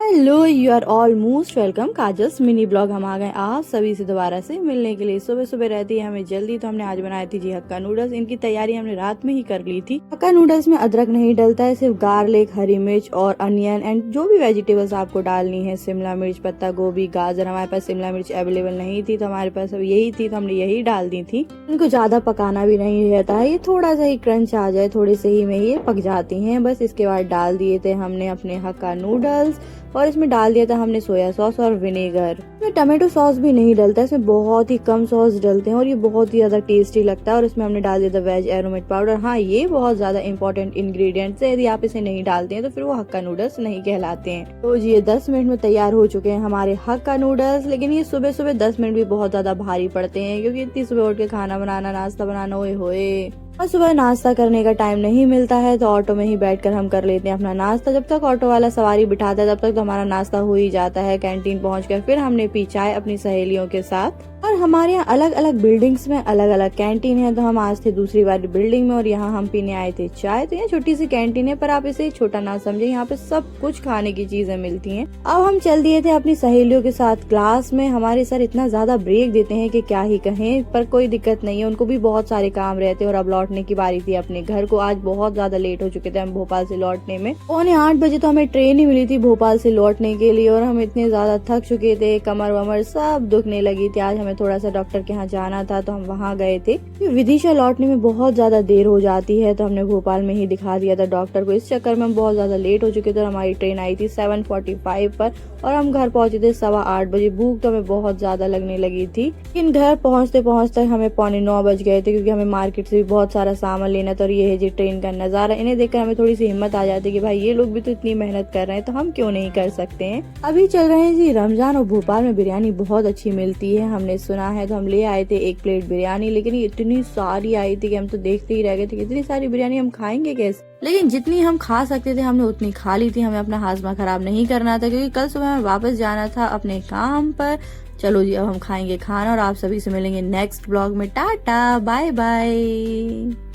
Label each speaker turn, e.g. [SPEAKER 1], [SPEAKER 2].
[SPEAKER 1] Hello, you are all most welcome. Kajal's mini blog हम आ गए आप सभी से दोबारा से मिलने के लिए। सुबह सुबह रहती है हमें जल्दी, तो हमने आज बनाई थी जी हक्का नूडल्स। इनकी तैयारी हमने रात में ही कर ली थी। हक्का नूडल्स में अदरक नहीं डलता है, सिर्फ गार्लिक, हरी मिर्च और अनियन एंड जो भी वेजिटेबल्स आपको डालनी है, शिमला मिर्च, पत्ता गोभी, गाजर। हमारे पास शिमला मिर्च अवेलेबल नहीं थी तो हमारे पास अब यही थी, तो हमने यही डाल दी थी। इनको ज्यादा पकाना भी नहीं रहता है, ये थोड़ा सा ही क्रंच आ जाए, थोड़े से ही में ये पक जाती है। बस इसके बाद डाल दिए थे हमने अपने हक्का नूडल्स और इसमें डाल दिया था हमने सोया सॉस और विनेगर। इसमें टमाटो सॉस भी नहीं डलता है, इसमें बहुत ही कम सॉस डलते हैं और ये बहुत ही ज्यादा टेस्टी लगता है। और इसमें हमने डाल दिया था वेज एरोमेट पाउडर। हाँ, ये बहुत ज्यादा इंपॉर्टेंट इंग्रेडिएंट्स है, यदि आप इसे नहीं डालते हैं तो फिर वो हक्का नूडल्स नहीं कहलाते हैं। तो जी, ये 10 मिनट में तैयार हो चुके हैं हमारे हक्का नूडल्स। लेकिन ये सुबह सुबह 10 मिनट भी बहुत ज्यादा भारी पड़ते हैं, क्योंकि इतनी सुबह उठ के खाना बनाना, नाश्ता बनाना, ओए होए। और सुबह नाश्ता करने का टाइम नहीं मिलता है तो ऑटो में ही बैठकर हम कर लेते हैं अपना नाश्ता। जब तक ऑटो वाला सवारी बिठाता है तब तक तो हमारा नाश्ता हो ही जाता है। कैंटीन पहुंचकर फिर हमने पी चाय अपनी सहेलियों के साथ। और हमारे यहाँ अलग अलग बिल्डिंग्स में अलग अलग कैंटीन है, तो हम आज थे दूसरी वाली बिल्डिंग में और यहाँ हम पीने आए थे चाय। तो यहाँ छोटी सी कैंटीन है, पर आप इसे छोटा ना समझे, यहाँ पे सब कुछ खाने की चीजें मिलती हैं। अब हम चल दिए थे अपनी सहेलियों के साथ क्लास में। हमारे सर इतना ज्यादा ब्रेक देते हैं कि क्या ही कहें, पर कोई दिक्कत नहीं है, उनको भी बहुत सारे काम रहते हैं। और अब लौटने की बारी थी अपने घर को। आज बहुत ज्यादा लेट हो चुके थे हम भोपाल से लौटने में। 7:45 तो हमें ट्रेन ही मिली थी भोपाल से लौटने के लिए और हम इतने ज्यादा थक चुके थे, कमर वमर सब दुखने लगी थी। आज हमें थोड़ा सा डॉक्टर के यहाँ जाना था तो हम वहाँ गए थे। विदिशा लौटने में बहुत ज्यादा देर हो जाती है तो हमने भोपाल में ही दिखा दिया था डॉक्टर को। इस चक्कर में हम बहुत ज्यादा लेट हो चुके थे और हमारी ट्रेन आई थी 7:45 पर और हम घर पहुंचे थे 8:15 बजे। भूख तो हमें बहुत ज्यादा लगने लगी थी, लेकिन घर पहुंचते पहुंचते हमें 8:45 बज गए थे, क्योंकि हमें मार्केट से भी बहुत सारा सामान लेना था। और ये है जी ट्रेन का नजारा। इन्हें देखकर हमें थोड़ी सी हिम्मत आ जाती है कि भाई ये लोग भी तो इतनी मेहनत कर रहे हैं तो हम क्यों नहीं कर सकते हैं। अभी चल रहे हैं जी रमजान और भोपाल में बिरयानी बहुत अच्छी मिलती है, हमने सुना है, तो हम ले आए थे 1 प्लेट बिरयानी। लेकिन ये इतनी सारी आई थी कि हम तो देखते ही रह गए थे कि इतनी सारी बिरयानी हम खाएंगे कैसे। लेकिन जितनी हम खा सकते थे हमने उतनी खा ली थी। हमें अपना हाजमा खराब नहीं करना था, क्योंकि कल सुबह हमें वापस जाना था अपने काम पर। चलो जी, अब हम खाएंगे खाना और आप सभी से मिलेंगे नेक्स्ट ब्लॉग में। Tata, bye bye.